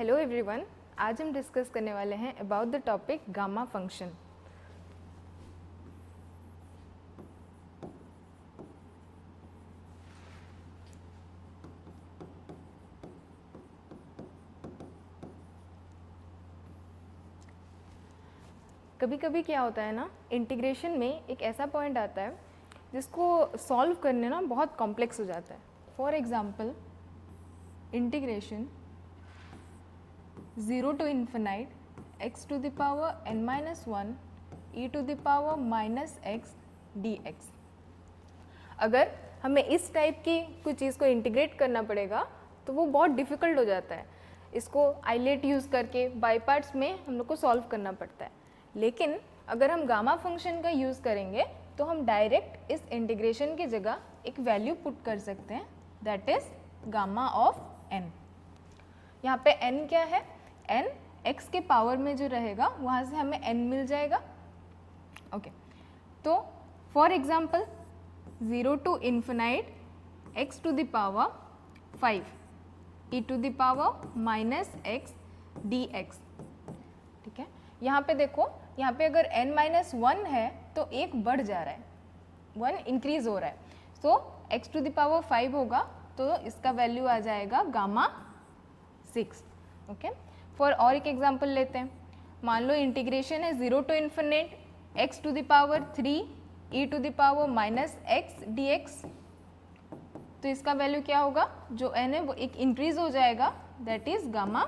Hello everyone, आज हम discuss करने वाले हैं about the topic gamma function. कभी कभी क्या होता है ना, इंटीग्रेशन में एक ऐसा पॉइंट आता है जिसको सॉल्व करने ना बहुत कॉम्प्लेक्स हो जाता है। For example, integration 0 to infinite x to the power n minus 1 e to the power minus x dx। अगर हमें इस टाइप की कोई चीज़ को इंटीग्रेट करना पड़ेगा तो वो बहुत डिफ़िकल्ट हो जाता है। इसको आइलेट यूज़ करके बाय पार्ट्स में हम लोग को सॉल्व करना पड़ता है। लेकिन अगर हम गामा फंक्शन का यूज़ करेंगे तो हम डायरेक्ट इस इंटीग्रेशन की जगह एक वैल्यू पुट कर सकते हैं, that is gamma of n। यहाँ पे n क्या है? n x के पावर में जो रहेगा वहाँ से हमें n मिल जाएगा। ओके, तो for example 0 to infinite x to the power 5 e to the power minus x dx। ठीक है, यहाँ पे देखो, यहाँ पे अगर n minus 1 है तो एक बढ़ जा रहा है, 1 इंक्रीज हो रहा है, सो x to the power 5 होगा तो इसका वैल्यू आ जाएगा गामा 6। ओके, फॉर और एक एग्जांपल लेते हैं। मान लो इंटीग्रेशन है 0 to infinite x to the power 3 e to the power minus x dx। तो इसका वैल्यू क्या होगा? जो n है वो एक इंक्रीज हो जाएगा, दैट इज गामा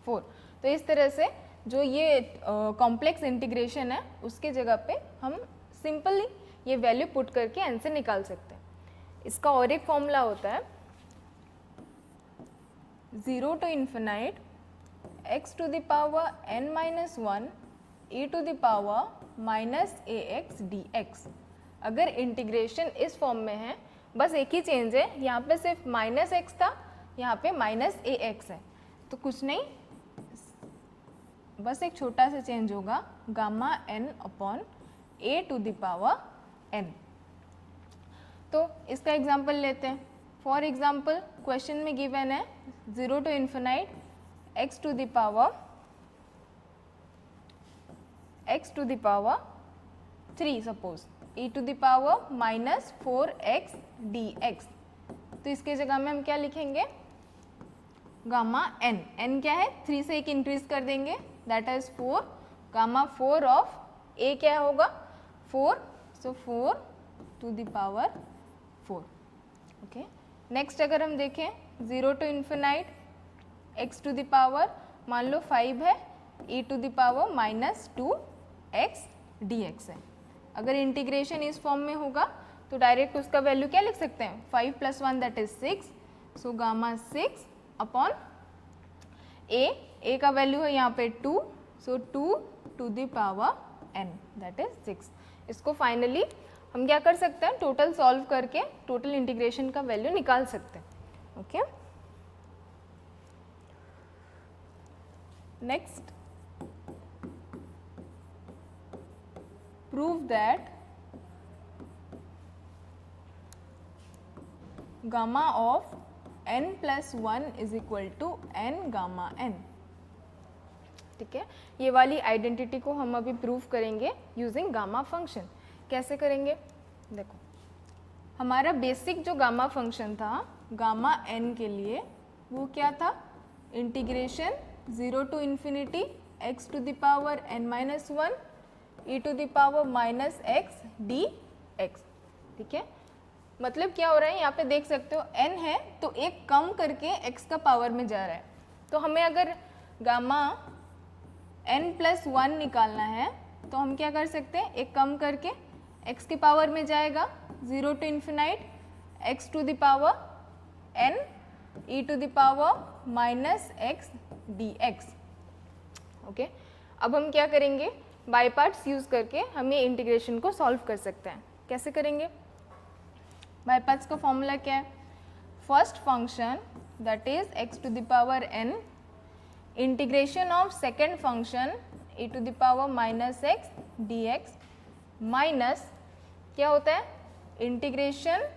4। तो इस तरह से जो ये कॉम्प्लेक्स इंटीग्रेशन है उसके जगह पे हम सिंपली ये वैल्यू पुट करके आंसर निकाल सकते हैं। इसका और एक फॉर्मूला होता है 0 to infinite x to the power n minus 1 e to the power minus ax dx। अगर इंटीग्रेशन इस फॉर्म में है, बस एक ही चेंज है, यहाँ पे सिर्फ माइनस एक्स था, यहाँ पे माइनस ए एक्स है, तो कुछ नहीं, बस एक छोटा सा चेंज होगा, gamma n upon a to the power n। तो इसका एग्जाम्पल लेते हैं। फॉर एग्जाम्पल क्वेश्चन में गिवन है 0 to infinite x to the power 3 suppose e to the power minus 4x dx। तो इसके जगह में हम क्या लिखेंगे? Gamma n। n क्या है? 3 से एक इंक्रीज कर देंगे, that is 4। Gamma 4 of a क्या होगा? 4, सो 4 to the power 4। Okay, next अगर हम देखें 0 to infinite x to the power मान लो 5 है, e to the power minus 2x dx है। अगर इंटीग्रेशन इस फॉर्म में होगा तो डायरेक्ट उसका वैल्यू क्या लिख सकते हैं? 5 + 1 that is 6, so gamma 6 upon a का वैल्यू है यहाँ पे 2, so 2 to the power n that is 6। इसको फाइनली हम क्या कर सकते हैं? टोटल सॉल्व करके टोटल इंटीग्रेशन का वैल्यू निकाल सकते हैं। Okay, next, prove that gamma of n + 1 is equal to n gamma n। ठीक है, ये वाली आइडेंटिटी को हम अभी प्रूव करेंगे यूजिंग गामा फंक्शन। कैसे करेंगे? देखो, हमारा बेसिक जो गामा फंक्शन था गामा n के लिए वो क्या था? Integration 0 to infinity x to the power n minus 1 e to the power minus x dx। ठीक है, मतलब क्या हो रहा है यहाँ पे देख सकते हो, n है तो एक कम करके x का पावर में जा रहा है। तो हमें अगर गामा n + 1 निकालना है तो हम क्या कर सकते हैं? एक कम करके x के पावर में जाएगा, 0 to infinite x to the power n e to the power minus x dx। Okay, अब हम क्या करेंगे? बाय पार्ट्स यूज करके हम ये इंटीग्रेशन को सॉल्व कर सकते हैं। कैसे करेंगे? बाय पार्ट्स का फॉर्मूला क्या है? First function that is x to the power n integration of second function e to the power minus x dx minus क्या होता है? Integration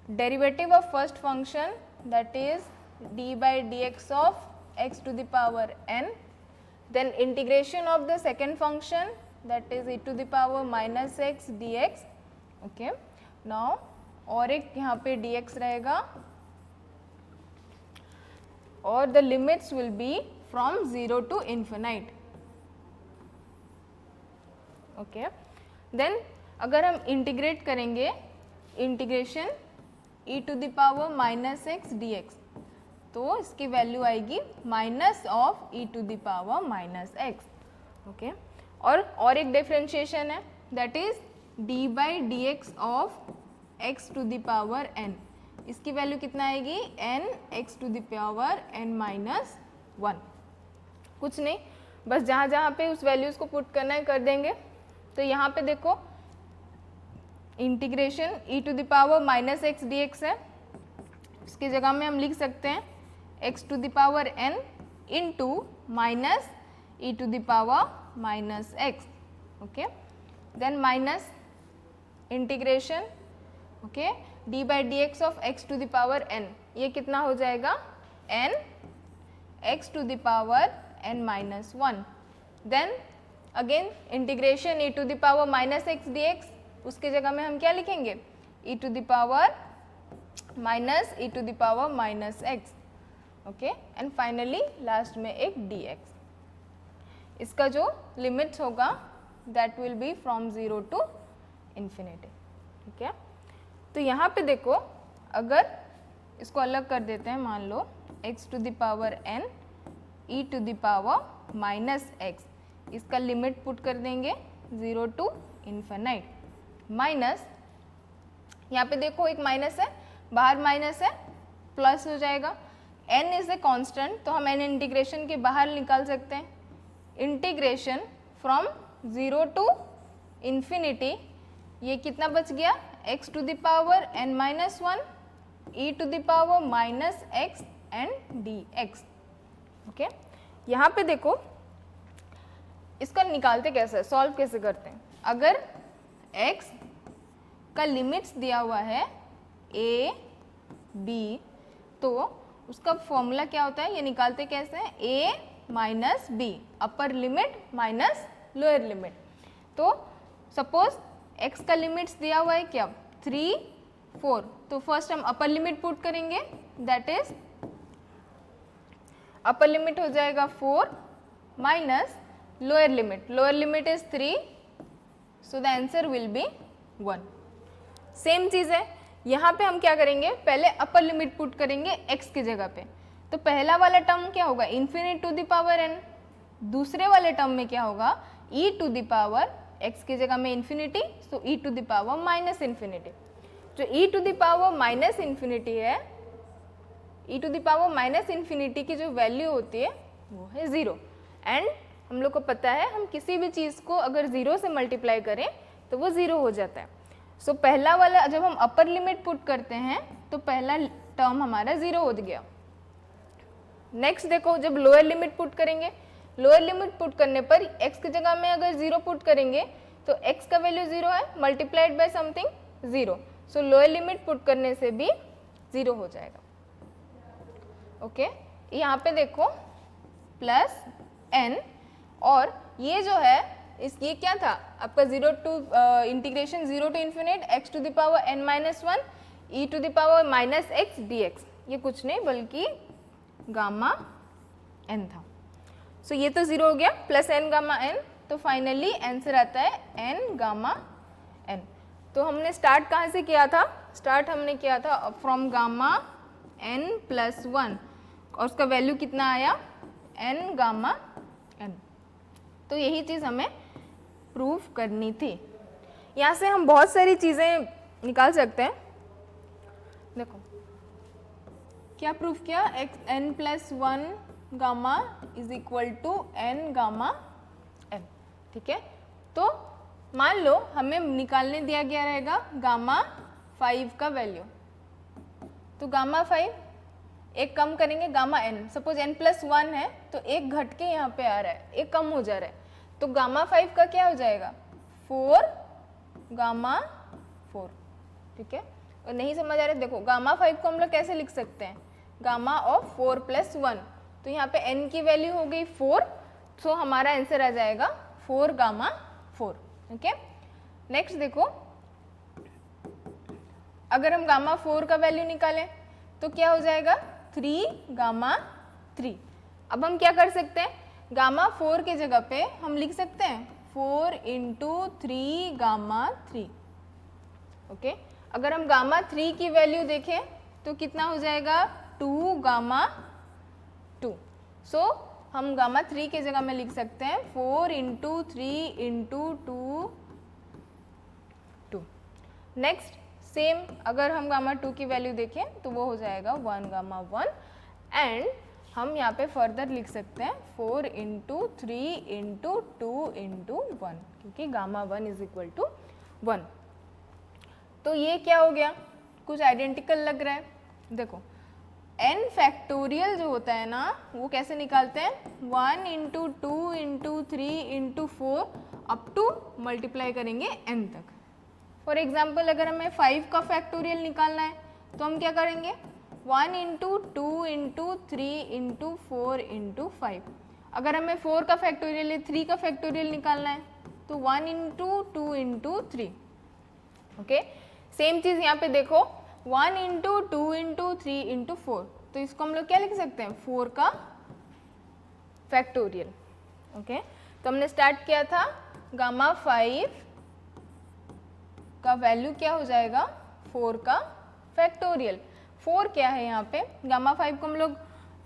derivative of first function that is d by dx of x to the power n, then integration of the second function, that is e to the power minus x dx. Okay, now और एक यहाँ पे dx रहेगा और the limits will be from 0 to infinite. Okay, then अगर हम integrate करेंगे integration e to the power minus x dx, तो इसकी वैल्यू आएगी minus of e to the power minus x. Okay, और एक डिफ्रेंशिएशन है, that is d by d x of x to the power n. इसकी value कितना आएगी n x to the power n minus 1. कुछ नहीं, बस जहाँ जहाँ पे उस वैल्यूज़ को पुट करना है कर देंगे. तो यहाँ पे देखो integration e to the power minus x d x है, इसकी जगह में हम लिख सकते हैं x to the power n into minus e to the power minus x. Okay, then minus integration okay d by d x of x to the power n, ये कितना हो जाएगा n x to the power n minus 1. Then again integration e to the power minus x d x, उसके जगह में हम क्या लिखेंगे e to the power minus e to the power minus x. Okay, and finally last में एक dx. इसका जो लिमिट्स होगा that will be from 0 to infinity. ठीक है, तो यहाँ पे देखो अगर इसको अलग कर देते हैं, मान लो x to the power n e to the power minus x, इसका लिमिट पुट कर देंगे 0 टू इन्फिनाइट माइनस, यहाँ पे देखो एक माइनस है, बाहर माइनस है, प्लस हो जाएगा. n इज ए कांस्टेंट, तो हम n इंटीग्रेशन के बाहर निकाल सकते हैं. इंटीग्रेशन फ्रॉम 0 टू इन्फिनिटी, ये कितना बच गया x to the power n minus 1 e to the power minus x and dx. Okay, यहाँ पे देखो इसका निकालते कैसे, सॉल्व कैसे करते हैं. अगर x का लिमिट्स दिया हुआ है a b, तो उसका फॉर्मूला क्या होता है, ये निकालते कैसे हैं a minus b, upper limit minus lower limit. तो सपोज x का लिमिट्स दिया हुआ है क्या 3 4, तो फर्स्ट हम अपर लिमिट पुट करेंगे, दैट इज अपर लिमिट हो जाएगा 4 minus lower limit is 3, so the answer will be 1. Same चीज़ है, यहाँ पे हम क्या करेंगे, पहले अपर लिमिट पुट करेंगे x की जगह पे, तो पहला वाला टर्म क्या होगा infinity to the power n, दूसरे वाले टर्म में क्या होगा e to the power x की जगह में infinity, so e to the power minus infinity. जो e to the power minus infinity है, e to the power minus infinity की जो वैल्यू होती है वो है 0. एंड हम लोग को पता है हम किसी भी चीज़ को अगर 0 से मल्टीप्लाई करें तो वो 0 हो जाता है. सो पहला वाला जब हम अपर लिमिट पुट करते हैं तो पहला टर्म हमारा 0 हो गया. नेक्स्ट देखो जब लोअर लिमिट पुट करेंगे, लोअर लिमिट पुट करने पर x की जगह में अगर 0 पुट करेंगे तो x का वैल्यू 0 है multiplied by something 0, so lower limit put करने से भी 0 हो जाएगा. ओके, यहाँ पे देखो प्लस n, और ये जो है ये क्या था आपका 0 to integration 0 to infinite x to the power n minus 1 e to the power minus x dx, ये कुछ नहीं बल्कि गामा n था. सो ये तो 0 हो गया प्लस n गामा n, तो फाइनली आंसर आता है n गामा n. तो हमने स्टार्ट कहाँ से किया था, स्टार्ट हमने किया था फ्रॉम गामा n प्लस 1, और उसका वैल्यू कितना आया n गामा n. तो यही चीज़ हमें प्रूफ करनी थी. यहाँ से हम बहुत सारी चीज़ें निकाल सकते हैं. देखो क्या प्रूफ किया, x n plus 1 gamma is equal to n gamma n. ठीक है, तो मान लो हमें निकालने दिया गया रहेगा गामा 5 का वैल्यू, तो गामा 5 एक कम करेंगे gamma n, suppose n plus 1 है तो एक घट के यहाँ पे आ रहा है, एक कम हो जा रहा है, तो गामा 5 का क्या हो जाएगा 4 गामा 4. ठीक है, और नहीं समझ आ रहा है, देखो गामा 5 को हम लोग कैसे लिख सकते हैं, गामा ऑफ 4 प्लस 1, तो यहाँ पे n की वैल्यू हो गई 4, सो हमारा आंसर आ जाएगा 4 गामा 4। ओके, नेक्स्ट देखो, अगर हम गामा 4 का वैल्यू निकालें तो क्या हो जाएगा 3 गामा 3। अब हम क्या कर सकते हैं, गामा 4 के जगह पे हम लिख सकते हैं 4 इंटू 3 गामा 3। ओके, अगर हम गामा 3 की वैल्यू देखें तो कितना हो जाएगा 2 गामा 2। सो हम गामा 3 के जगह में लिख सकते हैं 4 इंटू 3 इंटू 2 2। नेक्स्ट सेम, अगर हम गामा 2 की वैल्यू देखें तो वो हो जाएगा 1 गामा 1, एंड हम यहाँ पे फर्दर लिख सकते हैं 4 इंटू 3 इंटू 2 इंटू 1, क्योंकि गामा 1 इज इक्वल टू 1। तो ये क्या हो गया, कुछ आइडेंटिकल लग रहा है। देखो n फैक्टोरियल जो होता है ना, वो कैसे निकालते हैं, 1 into 2 into 3 into 4 up to multiply करेंगे n तक। फॉर एग्जाम्पल अगर हमें 5 का फैक्टोरियल निकालना है तो हम क्या करेंगे 1 इंटू 2 इंटू 3 इंटू 4 इंटू 5। अगर हमें 4 का फैक्टोरियल या 3 का फैक्टोरियल निकालना है तो 1 इंटू 2 इंटू 3। ओके, सेम चीज़ यहाँ पे देखो 1 इंटू 2 इंटू 3 इंटू 4, तो इसको हम लोग क्या लिख सकते हैं 4 का फैक्टोरियल। ओके, तो हमने स्टार्ट किया था गामा 5 का वैल्यू क्या हो जाएगा 4 का फैक्टोरियल। 4 क्या है यहाँ पे, गामा 5 को हम लोग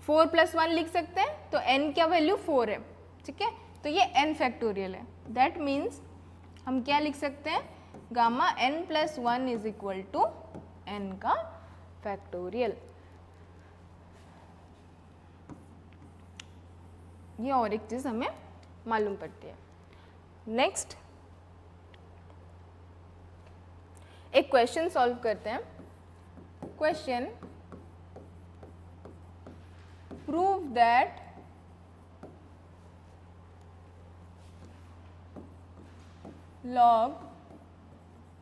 4 प्लस 1 लिख सकते हैं, तो n क्या वैल्यू 4 है, ठीक है, तो ये n फैक्टोरियल है। दैट मीन्स हम क्या लिख सकते हैं gamma n plus 1 is equal to n का फैक्टोरियल। ये और एक चीज हमें मालूम पड़ती है। नेक्स्ट एक क्वेश्चन सॉल्व करते हैं। Question, prove that log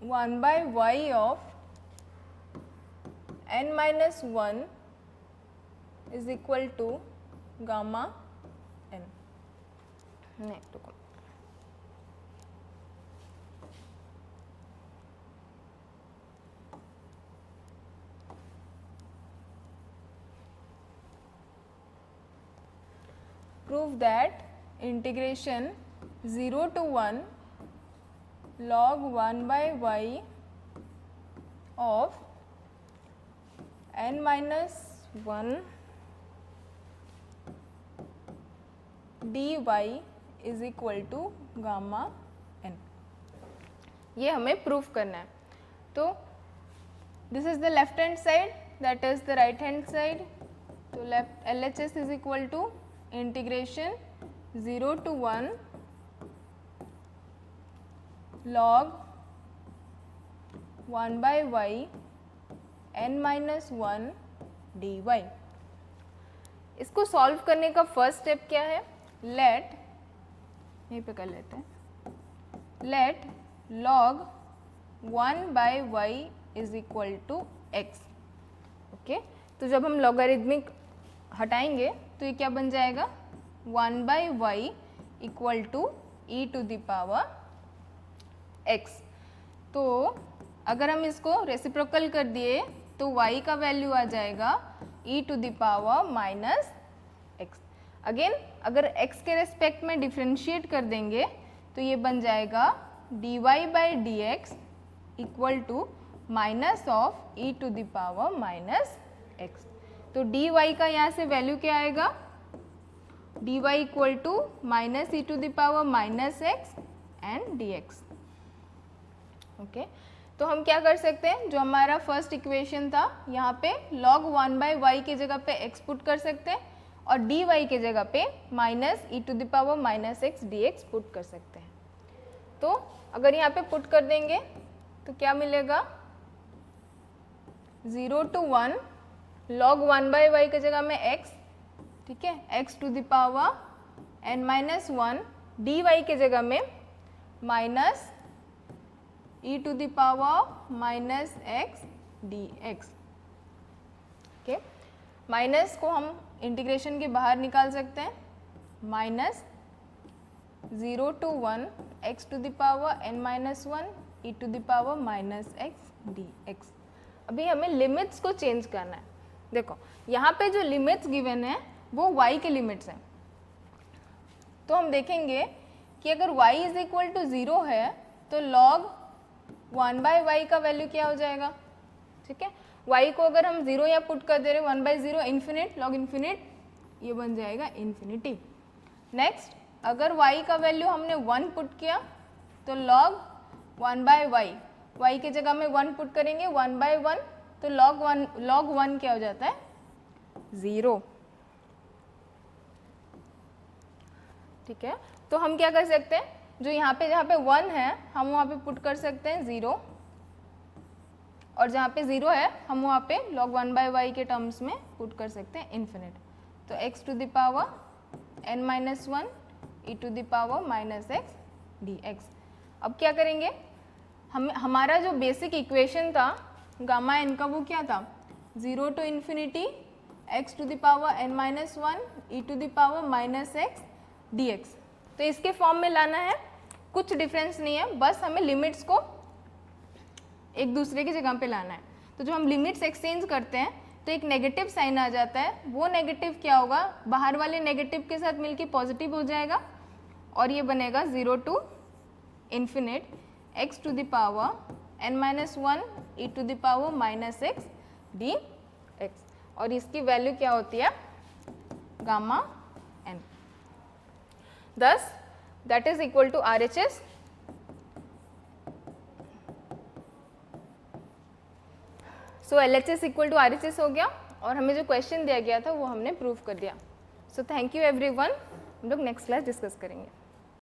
1 by y of n minus 1 is equal to gamma n। नहीं रुको, prove that integration 0 to 1 log 1 by y of n minus 1 dy is equal to gamma n। ये हमें proof करना है। तो this is the left hand side, that is the right hand side. तो left LHS is equal to integration 0 to 1 log 1 by y n minus 1 dy। इसको solve करने का first step क्या है, लेट, यहीं पे कर लेते हैं, let log 1 by y is equal to x। Okay, तो जब हम लॉगरिथमिक हटाएंगे तो ये क्या बन जाएगा 1 by y equal to e to the power x। तो अगर हम इसको रेसिप्रोकल कर दिए तो y का वैल्यू आ जाएगा e to the power minus x। Again अगर x के रेस्पेक्ट में डिफ्रेंशिएट कर देंगे तो ये बन जाएगा dy by d x equal to minus of e to the power minus x। तो dy का यहाँ से वैल्यू क्या आएगा, dy equal to minus e to the power minus x and dx। Okay, तो हम क्या कर सकते हैं, जो हमारा फर्स्ट इक्वेशन था यहाँ पे log 1 बाई वाई की जगह पे x पुट कर सकते हैं और dy के जगह पे minus e to the power minus x dx put कर सकते हैं। तो अगर यहाँ पे पुट कर देंगे तो क्या मिलेगा 0 to 1 log 1 बाई वाई की जगह में x, ठीक है, x to the power n minus 1 dy के जगह में minus e to the power minus x dx। Okay, minus को हम इंटीग्रेशन के बाहर निकाल सकते हैं, minus 0 to 1 x to the power n minus 1 e to the power minus x dx। अभी हमें लिमिट्स को चेंज करना है। देखो यहाँ पे जो लिमिट्स गिवन है वो y के लिमिट्स हैं, तो हम देखेंगे कि अगर y इज इक्वल टू 0 है तो log 1/y का वैल्यू क्या हो जाएगा, ठीक है। y को अगर हम 0 या पुट कर दे रहे 1/0 इन्फिनिट log इन्फिनिट, ये बन जाएगा इन्फिनिटी। नेक्स्ट अगर y का वैल्यू हमने 1 पुट किया तो log 1/y, y की जगह में 1 पुट करेंगे 1/1, तो log 1 क्या हो जाता है 0, ठीक है। तो हम क्या कर सकते हैं, जो यहाँ पे जहाँ पे 1 है हम वहाँ पे पुट कर सकते हैं 0, और जहाँ पे 0 है हम वहाँ पे log 1/y के टर्म्स में पुट कर सकते हैं इन्फिनिट। तो x to the power n minus 1 e to the power minus x dx। अब क्या करेंगे, हमारा जो बेसिक इक्वेशन था गामा n का वो क्या था, 0 to infinity x to the power n minus 1 e to the power minus x dx। तो इसके फॉर्म में लाना है, कुछ डिफरेंस नहीं है, बस हमें लिमिट्स को एक दूसरे की जगह पे लाना है। तो जो हम लिमिट्स एक्सचेंज करते हैं तो एक नेगेटिव साइन आ जाता है, वो नेगेटिव क्या होगा, बाहर वाले नेगेटिव के साथ मिलके पॉजिटिव हो जाएगा और ये बनेगा 0 to infinite x to the power n minus 1 e to the power minus x dx, और इसकी वैल्यू क्या होती है gamma n। Thus that is equal to RHS। So LHS equal to RHS हो गया और हमें जो क्वेश्चन दिया गया था वो हमने प्रूव कर दिया। सो थैंक यू एवरीवन, हम लोग नेक्स्ट क्लास डिस्कस करेंगे।